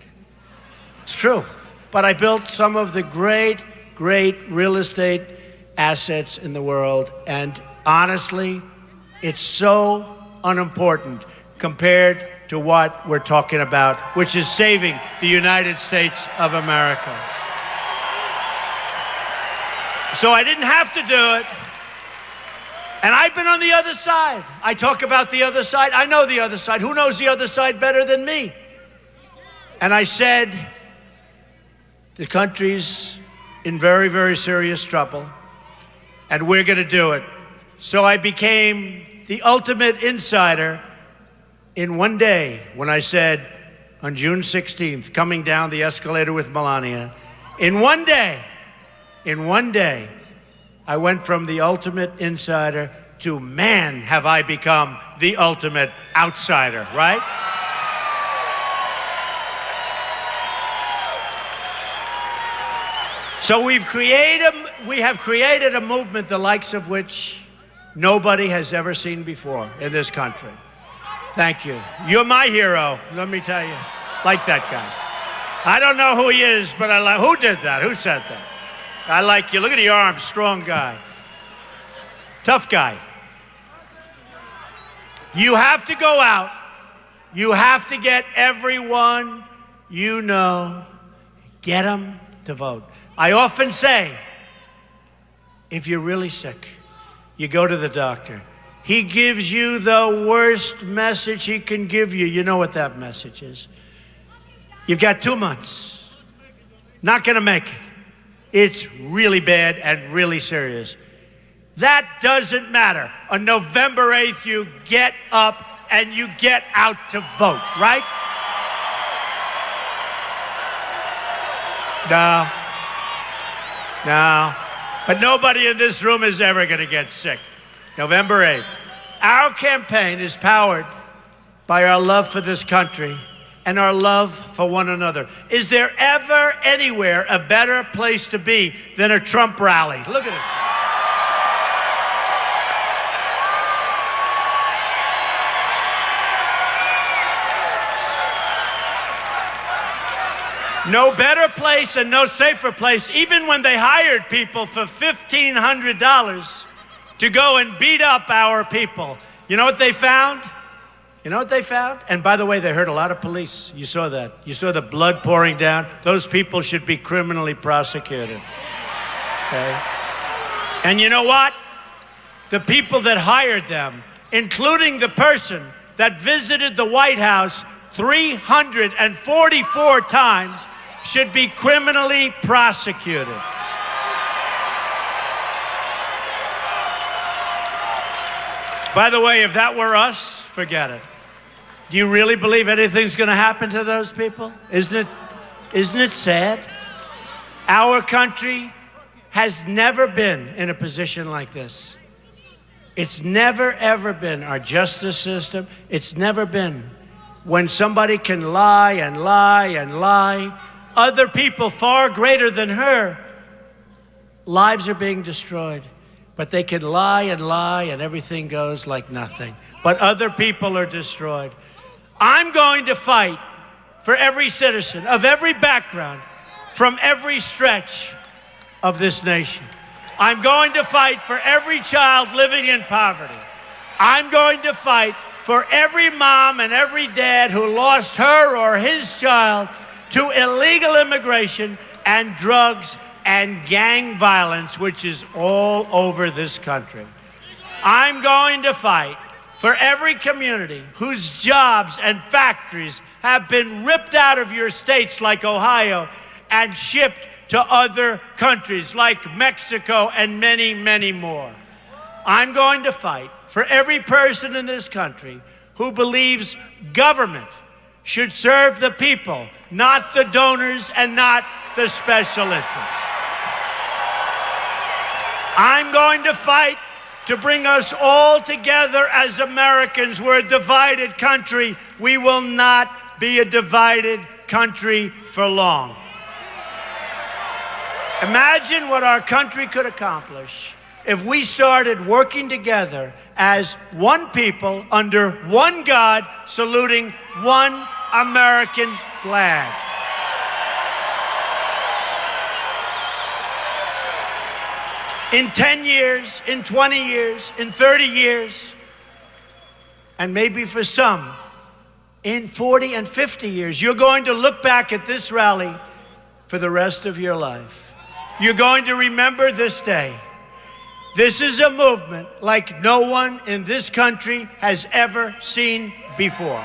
It's true. But I built some of the great real estate assets in the world. And honestly, it's so unimportant compared to what we're talking about, which is saving the United States of America. So I didn't have to do it. And I've been on the other side. I talk about the other side. I know the other side. Who knows the other side better than me? And I said, the country's in very serious trouble, and we're going to do it. So I became the ultimate insider in one day when I said, on June 16th, coming down the escalator with Melania, in one day, I went from the ultimate insider to, man, have I become the ultimate outsider, right? So we have created a movement the likes of which nobody has ever seen before in this country. Thank you. You're my hero, let me tell you. Like that guy. I don't know who he is, but I like. Who did that? Who said that? I like you. Look at the arms, strong guy. Tough guy. You have to go out. You have to get everyone you know, get them to vote. I often say, if you're really sick, you go to the doctor. He gives you the worst message he can give you. You know what that message is. You've got 2 months. Not going to make it. It's really bad and really serious. That doesn't matter. On November 8th, you get up and you get out to vote, right? No. But nobody in this room is ever going to get sick. November 8th. Our campaign is powered by our love for this country and our love for one another. Is there ever anywhere a better place to be than a Trump rally? Look at it. No better place and no safer place, even when they hired people for $1,500 to go and beat up our people. You know what they found? You know what they found? And by the way, they hurt a lot of police. You saw that. You saw the blood pouring down. Those people should be criminally prosecuted. Okay? And you know what? The people that hired them, including the person that visited the White House 344 times, should be criminally prosecuted. By the way, if that were us, forget it. Do you really believe anything's going to happen to those people? Isn't it sad? Our country has never been in a position like this. It's never, ever been. Our justice system, it's never been. When somebody can lie and lie and lie, other people far greater than her, lives are being destroyed. But they can lie and lie and everything goes like nothing. But other people are destroyed. I'm going to fight for every citizen of every background, from every stretch of this nation. I'm going to fight for every child living in poverty. I'm going to fight for every mom and every dad who lost her or his child to illegal immigration and drugs and gang violence, which is all over this country. I'm going to fight for every community whose jobs and factories have been ripped out of your states like Ohio and shipped to other countries like Mexico and many, many more. I'm going to fight for every person in this country who believes government should serve the people, not the donors and not the special interests. I'm going to fight to bring us all together as Americans. We're a divided country. We will not be a divided country for long. Imagine what our country could accomplish if we started working together as one people under one God, saluting one American flag. In 10 years, in 20 years, in 30 years, and maybe for some, in 40 and 50 years, you're going to look back at this rally for the rest of your life. You're going to remember this day. This is a movement like no one in this country has ever seen before.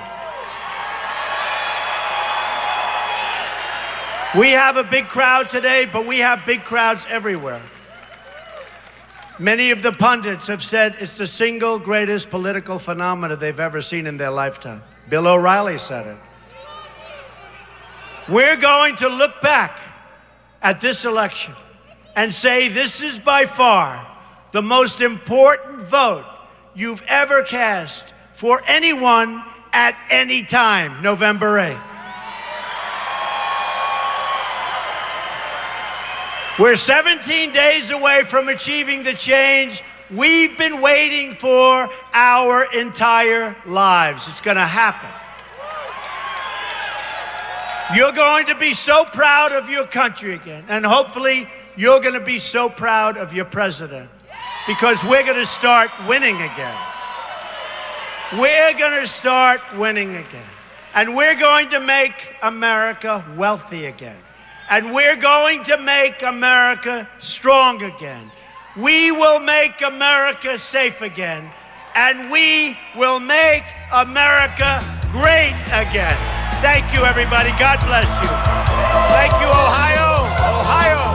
We have a big crowd today, but we have big crowds everywhere. Many of the pundits have said it's the single greatest political phenomenon they've ever seen in their lifetime. Bill O'Reilly said it. We're going to look back at this election and say this is by far the most important vote you've ever cast for anyone at any time, November 8th. We're 17 days away from achieving the change we've been waiting for our entire lives. It's going to happen. You're going to be so proud of your country again. And hopefully you're going to be so proud of your president, because we're going to start winning again. We're going to start winning again. And we're going to make America wealthy again. And we're going to make America strong again. We will make America safe again. And we will make America great again. Thank you, everybody. God bless you. Thank you, Ohio. Ohio.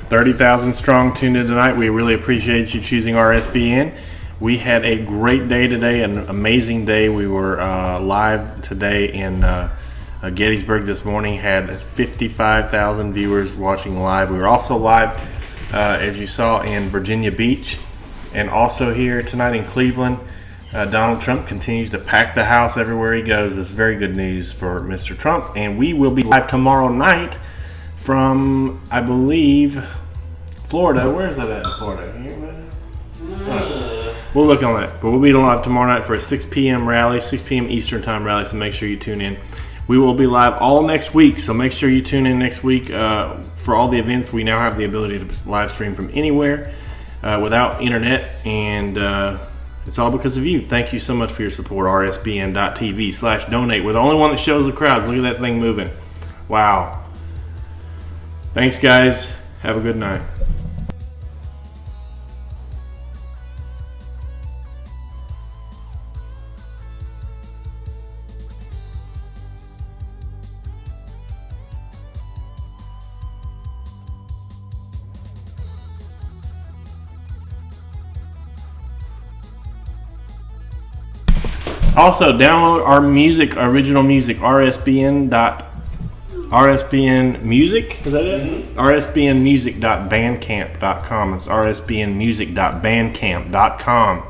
$30,000 strong tuned in tonight. We really appreciate you choosing RSBN. We had a great day today, an amazing day. We were live today in Gettysburg this morning, had 55,000 viewers watching live. We were also live, as you saw, in Virginia Beach, and also here tonight in Cleveland. Donald Trump continues to pack the house everywhere he goes. It's very good news for Mr. Trump, and we will be live tomorrow night from, I believe, Florida. Where is that at in Florida? We'll look on that. But we'll be live tomorrow night for a 6 p.m. rally, 6 p.m. Eastern time rally, so make sure you tune in. We will be live all next week, so make sure you tune in next week for all the events. We now have the ability to live stream from anywhere without internet, and it's all because of you. Thank you so much for your support. rsbn.tv/donate. We're the only one that shows the crowds. Look at that thing moving. Wow. Thanks, guys. Have a good night. Also, download our music, original music, rsbn music, is that it? rsbnmusic.bandcamp.com. It's rsbnmusic.bandcamp.com.